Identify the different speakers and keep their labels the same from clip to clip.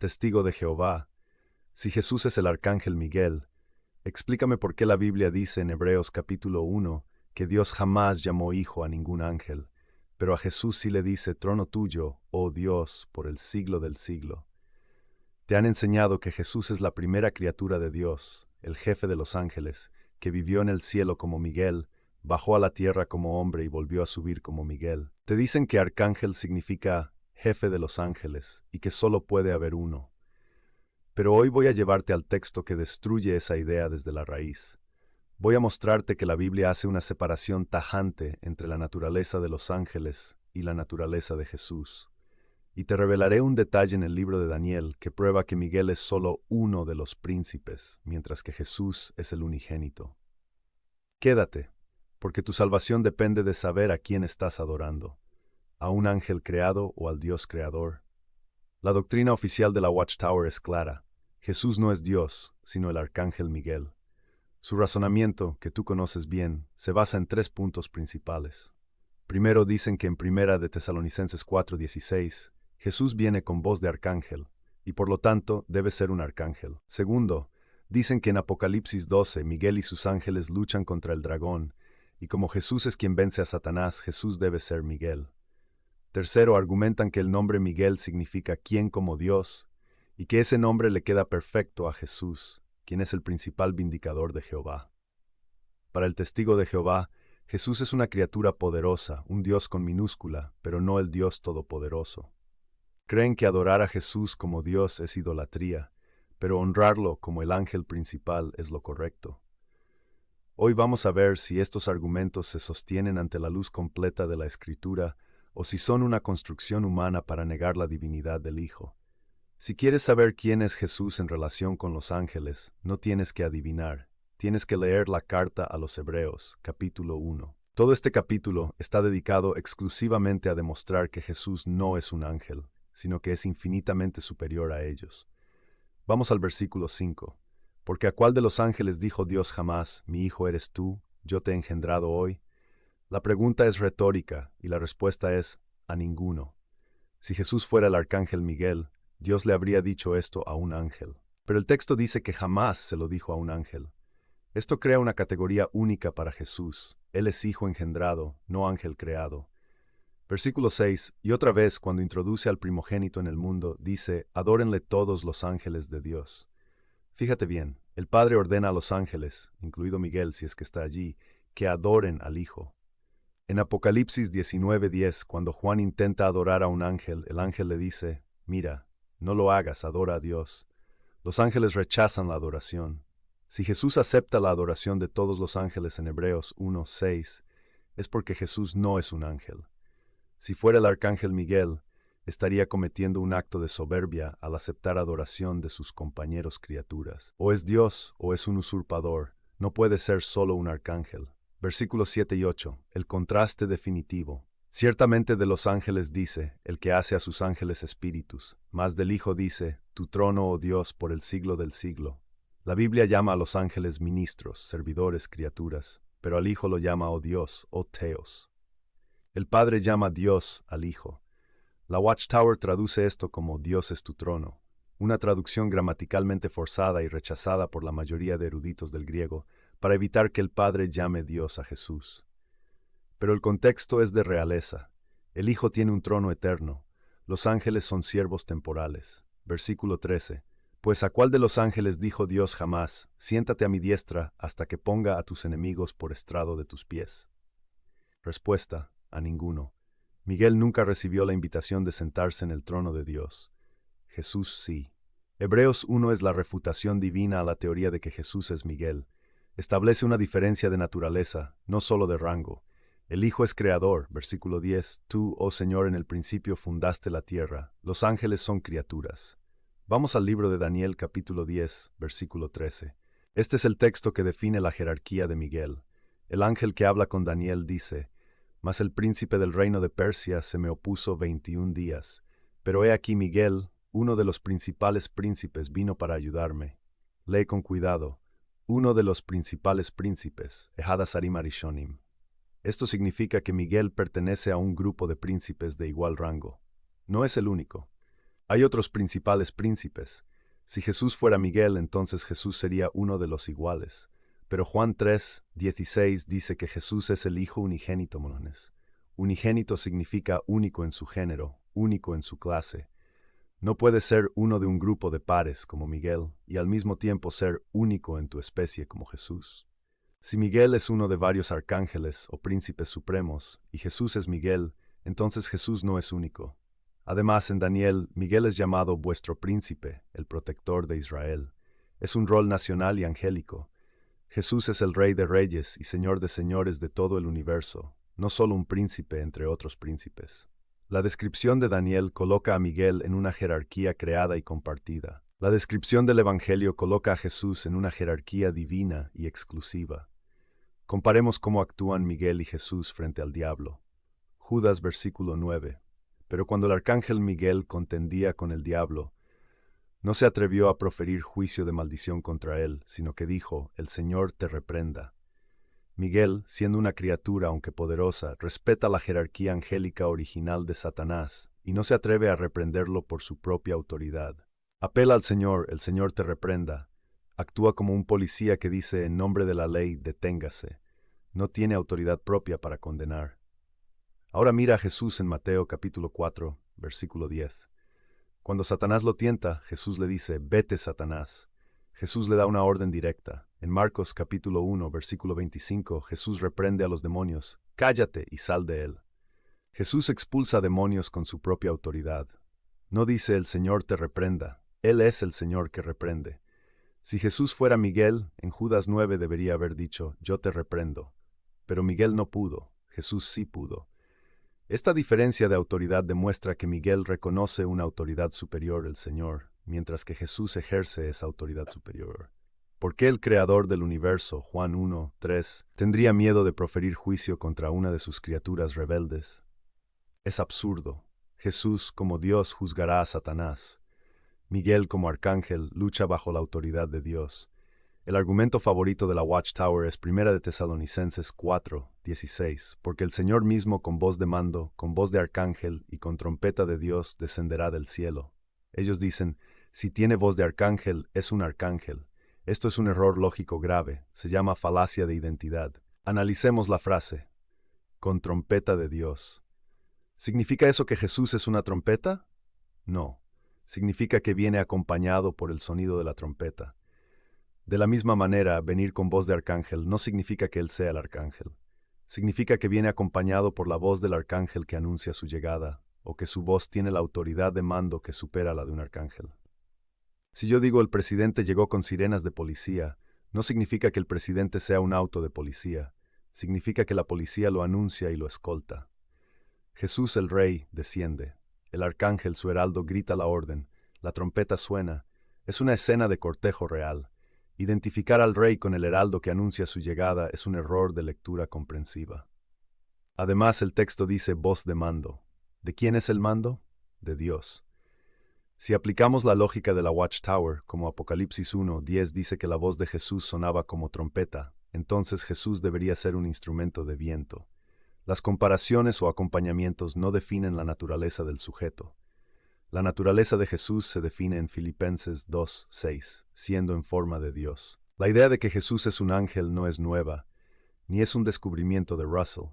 Speaker 1: testigo de Jehová. Si Jesús es el arcángel Miguel, explícame por qué la Biblia dice en Hebreos capítulo 1 que Dios jamás llamó hijo a ningún ángel, pero a Jesús sí le dice trono tuyo, oh Dios, por el siglo del siglo. Te han enseñado que Jesús es la primera criatura de Dios, el jefe de los ángeles, que vivió en el cielo como Miguel, bajó a la tierra como hombre y volvió a subir como Miguel. Te dicen que arcángel significa jefe de los ángeles y que solo puede haber uno. Pero hoy voy a llevarte al texto que destruye esa idea desde la raíz. Voy a mostrarte que la Biblia hace una separación tajante entre la naturaleza de los ángeles y la naturaleza de Jesús. Y te revelaré un detalle en el libro de Daniel que prueba que Miguel es solo uno de los príncipes, mientras que Jesús es el unigénito. Quédate, porque tu salvación depende de saber a quién estás adorando, a un ángel creado o al Dios creador. La doctrina oficial de la Watchtower es clara. Jesús no es Dios, sino el arcángel Miguel. Su razonamiento, que tú conoces bien, se basa en 3 puntos principales. Primero, dicen que en Primera de Tesalonicenses 4:16, Jesús viene con voz de arcángel, y por lo tanto debe ser un arcángel. Segundo, dicen que en Apocalipsis 12 Miguel y sus ángeles luchan contra el dragón, y como Jesús es quien vence a Satanás, Jesús debe ser Miguel. Tercero, argumentan que el nombre Miguel significa quien como Dios, y que ese nombre le queda perfecto a Jesús, quien es el principal vindicador de Jehová. Para el testigo de Jehová, Jesús es una criatura poderosa, un Dios con minúscula, pero no el Dios todopoderoso. Creen que adorar a Jesús como Dios es idolatría, pero honrarlo como el ángel principal es lo correcto. Hoy vamos a ver si estos argumentos se sostienen ante la luz completa de la Escritura o si son una construcción humana para negar la divinidad del Hijo. Si quieres saber quién es Jesús en relación con los ángeles, no tienes que adivinar. Tienes que leer la carta a los Hebreos, capítulo 1. Todo este capítulo está dedicado exclusivamente a demostrar que Jesús no es un ángel, sino que es infinitamente superior a ellos. Vamos al versículo 5. Porque a cuál de los ángeles dijo Dios jamás, mi hijo eres tú, yo te he engendrado hoy. La pregunta es retórica y la respuesta es a ninguno. Si Jesús fuera el arcángel Miguel, Dios le habría dicho esto a un ángel. Pero el texto dice que jamás se lo dijo a un ángel. Esto crea una categoría única para Jesús. Él es hijo engendrado, no ángel creado. Versículo 6, y otra vez cuando introduce al primogénito en el mundo, dice, adórenle todos los ángeles de Dios. Fíjate bien, el Padre ordena a los ángeles, incluido Miguel si es que está allí, que adoren al Hijo. En Apocalipsis 19:10, cuando Juan intenta adorar a un ángel, el ángel le dice, mira, no lo hagas, adora a Dios. Los ángeles rechazan la adoración. Si Jesús acepta la adoración de todos los ángeles en Hebreos 1:6, es porque Jesús no es un ángel. Si fuera el arcángel Miguel, estaría cometiendo un acto de soberbia al aceptar adoración de sus compañeros criaturas. O es Dios o es un usurpador, no puede ser solo un arcángel. Versículos 7 y 8, el contraste definitivo. Ciertamente de los ángeles dice, el que hace a sus ángeles espíritus, mas del Hijo dice, tu trono, oh Dios, por el siglo del siglo. La Biblia llama a los ángeles ministros, servidores, criaturas, pero al Hijo lo llama, oh Dios, oh Theos. El Padre llama Dios al Hijo. La Watchtower traduce esto como Dios es tu trono, una traducción gramaticalmente forzada y rechazada por la mayoría de eruditos del griego, para evitar que el Padre llame Dios a Jesús. Pero el contexto es de realeza. El Hijo tiene un trono eterno. Los ángeles son siervos temporales. Versículo 13. Pues a cuál de los ángeles dijo Dios jamás, siéntate a mi diestra hasta que ponga a tus enemigos por estrado de tus pies. Respuesta, a ninguno. Miguel nunca recibió la invitación de sentarse en el trono de Dios. Jesús sí. Hebreos 1 es la refutación divina a la teoría de que Jesús es Miguel. Establece una diferencia de naturaleza, no solo de rango. El Hijo es creador, versículo 10, tú, oh Señor, en el principio fundaste la tierra, los ángeles son criaturas. Vamos al libro de Daniel capítulo 10, versículo 13. Este es el texto que define la jerarquía de Miguel. El ángel que habla con Daniel dice, mas el príncipe del reino de Persia se me opuso 21 días, pero he aquí Miguel, uno de los principales príncipes, vino para ayudarme. Lee con cuidado, uno de los principales príncipes, Ehadasarim Arishonim. Esto significa que Miguel pertenece a un grupo de príncipes de igual rango. No es el único. Hay otros principales príncipes. Si Jesús fuera Miguel, entonces Jesús sería uno de los iguales. Pero Juan 3:16 dice que Jesús es el Hijo unigénito, monones. Unigénito significa único en su género, único en su clase. No puedes ser uno de un grupo de pares como Miguel y al mismo tiempo ser único en tu especie como Jesús. Si Miguel es uno de varios arcángeles o príncipes supremos y Jesús es Miguel, entonces Jesús no es único. Además, en Daniel, Miguel es llamado vuestro príncipe, el protector de Israel. Es un rol nacional y angélico. Jesús es el Rey de reyes y Señor de señores de todo el universo, no solo un príncipe entre otros príncipes. La descripción de Daniel coloca a Miguel en una jerarquía creada y compartida. La descripción del Evangelio coloca a Jesús en una jerarquía divina y exclusiva. Comparemos cómo actúan Miguel y Jesús frente al diablo. Judas versículo 9. Pero cuando el arcángel Miguel contendía con el diablo, no se atrevió a proferir juicio de maldición contra él, sino que dijo, el Señor te reprenda. Miguel, siendo una criatura aunque poderosa, respeta la jerarquía angélica original de Satanás y no se atreve a reprenderlo por su propia autoridad. Apela al Señor, el Señor te reprenda. Actúa como un policía que dice en nombre de la ley, deténgase. No tiene autoridad propia para condenar. Ahora mira a Jesús en Mateo capítulo 4, versículo 10. Cuando Satanás lo tienta, Jesús le dice, vete, Satanás. Jesús le da una orden directa. En Marcos capítulo 1, versículo 25, Jesús reprende a los demonios, cállate y sal de él. Jesús expulsa demonios con su propia autoridad. No dice el Señor te reprenda, Él es el Señor que reprende. Si Jesús fuera Miguel, en Judas 9 debería haber dicho, yo te reprendo. Pero Miguel no pudo, Jesús sí pudo. Esta diferencia de autoridad demuestra que Miguel reconoce una autoridad superior al Señor, mientras que Jesús ejerce esa autoridad superior. ¿Por qué el Creador del universo, Juan 1:3, tendría miedo de proferir juicio contra una de sus criaturas rebeldes? Es absurdo. Jesús, como Dios, juzgará a Satanás. Miguel, como arcángel, lucha bajo la autoridad de Dios. El argumento favorito de la Watchtower es 1 de Tesalonicenses 4:16, porque el Señor mismo con voz de mando, con voz de arcángel y con trompeta de Dios descenderá del cielo. Ellos dicen, si tiene voz de arcángel, es un arcángel. Esto es un error lógico grave, se llama falacia de identidad. Analicemos la frase, con trompeta de Dios. ¿Significa eso que Jesús es una trompeta? No. Significa que viene acompañado por el sonido de la trompeta. De la misma manera, venir con voz de arcángel no significa que él sea el arcángel. Significa que viene acompañado por la voz del arcángel que anuncia su llegada, o que su voz tiene la autoridad de mando que supera la de un arcángel. Si yo digo el presidente llegó con sirenas de policía, no significa que el presidente sea un auto de policía. Significa que la policía lo anuncia y lo escolta. Jesús el Rey desciende. El arcángel, su heraldo, grita la orden. La trompeta suena. Es una escena de cortejo real. Identificar al rey con el heraldo que anuncia su llegada es un error de lectura comprensiva. Además, el texto dice voz de mando. ¿De quién es el mando? De Dios. Si aplicamos la lógica de la Watchtower, como Apocalipsis 1:10 dice que la voz de Jesús sonaba como trompeta, entonces Jesús debería ser un instrumento de viento. Las comparaciones o acompañamientos no definen la naturaleza del sujeto. La naturaleza de Jesús se define en Filipenses 2:6, siendo en forma de Dios. La idea de que Jesús es un ángel no es nueva, ni es un descubrimiento de Russell.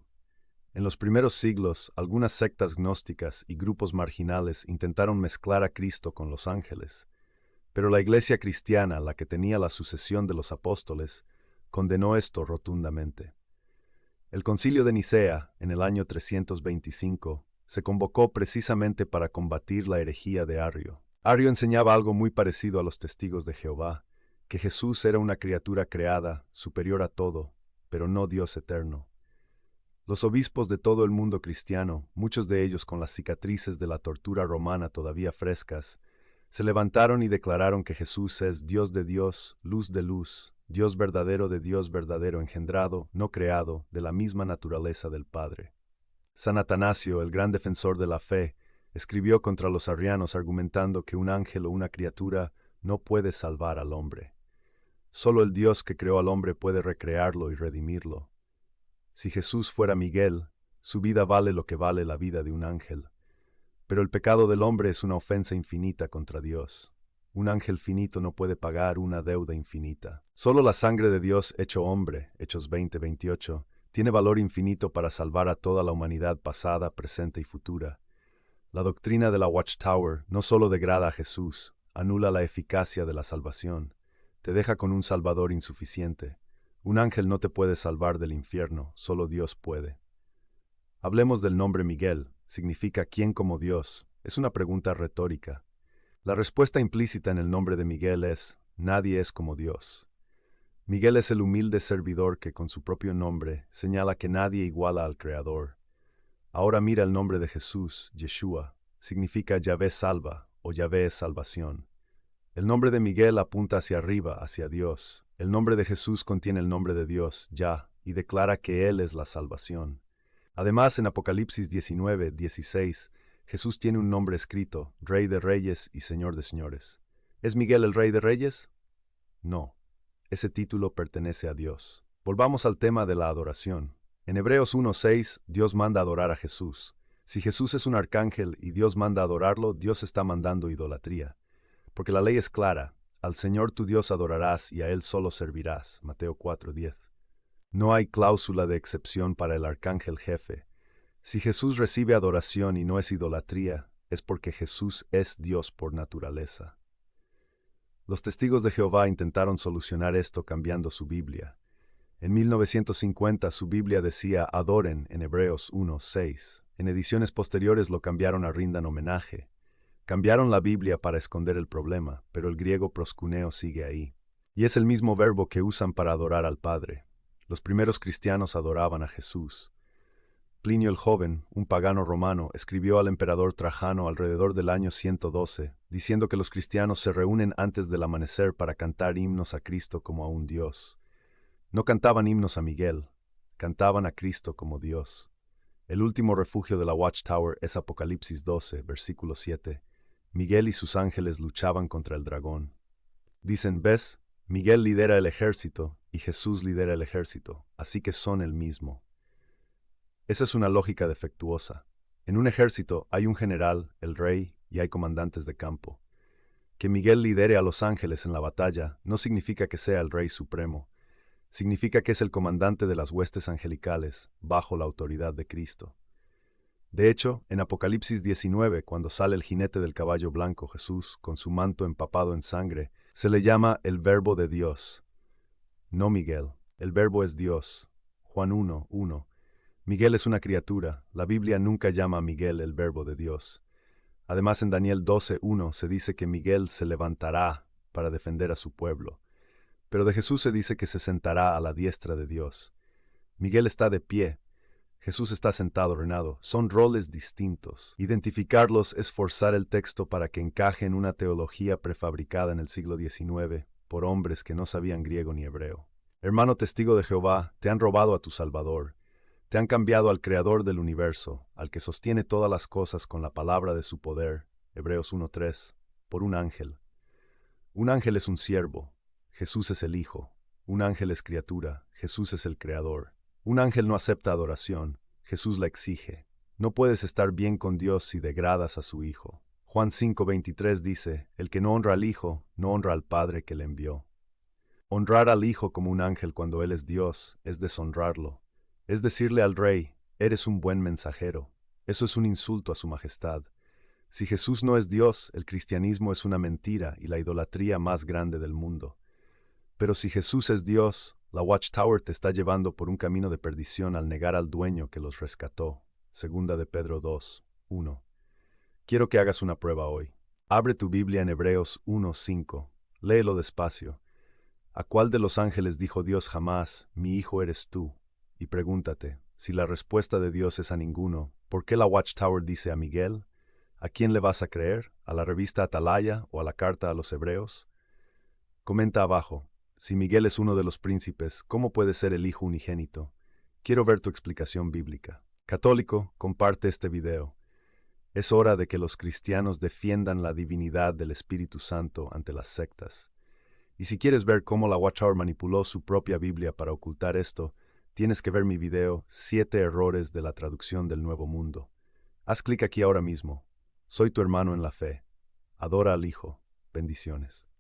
Speaker 1: En los primeros siglos, algunas sectas gnósticas y grupos marginales intentaron mezclar a Cristo con los ángeles, pero la Iglesia cristiana, la que tenía la sucesión de los apóstoles, condenó esto rotundamente. El Concilio de Nicea, en el año 325, se convocó precisamente para combatir la herejía de Arrio. Arrio enseñaba algo muy parecido a los testigos de Jehová, que Jesús era una criatura creada, superior a todo, pero no Dios eterno. Los obispos de todo el mundo cristiano, muchos de ellos con las cicatrices de la tortura romana todavía frescas, se levantaron y declararon que Jesús es Dios de Dios, luz de luz, Dios verdadero de Dios verdadero engendrado, no creado, de la misma naturaleza del Padre. San Atanasio, el gran defensor de la fe, escribió contra los arrianos argumentando que un ángel o una criatura no puede salvar al hombre. Solo el Dios que creó al hombre puede recrearlo y redimirlo. Si Jesús fuera Miguel, su vida vale lo que vale la vida de un ángel. Pero el pecado del hombre es una ofensa infinita contra Dios. Un ángel finito no puede pagar una deuda infinita. Solo la sangre de Dios hecho hombre, Hechos 20:28, tiene valor infinito para salvar a toda la humanidad pasada, presente y futura. La doctrina de la Watchtower no solo degrada a Jesús, anula la eficacia de la salvación, te deja con un Salvador insuficiente. Un ángel no te puede salvar del infierno, solo Dios puede. Hablemos del nombre Miguel. ¿Significa quién como Dios? Es una pregunta retórica. La respuesta implícita en el nombre de Miguel es: nadie es como Dios. Miguel es el humilde servidor que con su propio nombre señala que nadie iguala al Creador. Ahora mira el nombre de Jesús, Yeshua, significa Yahvé salva o Yahvé es salvación. El nombre de Miguel apunta hacia arriba, hacia Dios. El nombre de Jesús contiene el nombre de Dios, Yah, y declara que Él es la salvación. Además, en Apocalipsis 19:16, Jesús tiene un nombre escrito, Rey de Reyes y Señor de Señores. ¿Es Miguel el Rey de Reyes? No. Ese título pertenece a Dios. Volvamos al tema de la adoración. En Hebreos 1:6, Dios manda adorar a Jesús. Si Jesús es un arcángel y Dios manda adorarlo, Dios está mandando idolatría. Porque la ley es clara: al Señor tu Dios adorarás y a Él solo servirás. Mateo 4:10. No hay cláusula de excepción para el arcángel jefe. Si Jesús recibe adoración y no es idolatría, es porque Jesús es Dios por naturaleza. Los testigos de Jehová intentaron solucionar esto cambiando su Biblia. En 1950 su Biblia decía adoren en Hebreos 1:6. En ediciones posteriores lo cambiaron a rindan homenaje. Cambiaron la Biblia para esconder el problema, pero el griego proskuneo sigue ahí. Y es el mismo verbo que usan para adorar al Padre. Los primeros cristianos adoraban a Jesús. Plinio el Joven, un pagano romano, escribió al emperador Trajano alrededor del año 112, diciendo que los cristianos se reúnen antes del amanecer para cantar himnos a Cristo como a un Dios. No cantaban himnos a Miguel, cantaban a Cristo como Dios. El último refugio de la Watchtower es Apocalipsis 12, versículo 7. Miguel y sus ángeles luchaban contra el dragón. Dicen, ¿ves? Miguel lidera el ejército y Jesús lidera el ejército, así que son el mismo. Esa es una lógica defectuosa. En un ejército hay un general, el rey, y hay comandantes de campo. Que Miguel lidere a los ángeles en la batalla no significa que sea el rey supremo. Significa que es el comandante de las huestes angelicales, bajo la autoridad de Cristo. De hecho, en Apocalipsis 19, cuando sale el jinete del caballo blanco, Jesús, con su manto empapado en sangre, se le llama el Verbo de Dios. No Miguel, el Verbo es Dios. Juan 1:1. Miguel es una criatura, la Biblia nunca llama a Miguel el Verbo de Dios. Además, en Daniel 12:1 se dice que Miguel se levantará para defender a su pueblo. Pero de Jesús se dice que se sentará a la diestra de Dios. Miguel está de pie. Jesús está sentado, reinado. Son roles distintos. Identificarlos es forzar el texto para que encaje en una teología prefabricada en el siglo XIX por hombres que no sabían griego ni hebreo. Hermano testigo de Jehová, te han robado a tu Salvador. Te han cambiado al Creador del universo, al que sostiene todas las cosas con la palabra de su poder, Hebreos 1:3, por un ángel. Un ángel es un siervo, Jesús es el Hijo. Un ángel es criatura, Jesús es el Creador. Un ángel no acepta adoración, Jesús la exige. No puedes estar bien con Dios si degradas a su Hijo. Juan 5:23 dice, el que no honra al Hijo, no honra al Padre que le envió. Honrar al Hijo como un ángel cuando Él es Dios es deshonrarlo. Es decirle al Rey, eres un buen mensajero. Eso es un insulto a su majestad. Si Jesús no es Dios, el cristianismo es una mentira y la idolatría más grande del mundo. Pero si Jesús es Dios, la Watchtower te está llevando por un camino de perdición al negar al dueño que los rescató. Segunda de Pedro 2:1. Quiero que hagas una prueba hoy. Abre tu Biblia en Hebreos 1:5. Léelo despacio. ¿A cuál de los ángeles dijo Dios jamás, mi hijo eres tú? Y pregúntate, si la respuesta de Dios es a ninguno, ¿por qué la Watchtower dice a Miguel? ¿A quién le vas a creer? ¿A la revista Atalaya o a la carta a los Hebreos? Comenta abajo. Si Miguel es uno de los príncipes, ¿cómo puede ser el hijo unigénito? Quiero ver tu explicación bíblica. Católico, comparte este video. Es hora de que los cristianos defiendan la divinidad del Espíritu Santo ante las sectas. Y si quieres ver cómo la Watchtower manipuló su propia Biblia para ocultar esto, tienes que ver mi video 7 errores de la traducción del Nuevo Mundo. Haz clic aquí ahora mismo. Soy tu hermano en la fe. Adora al Hijo. Bendiciones.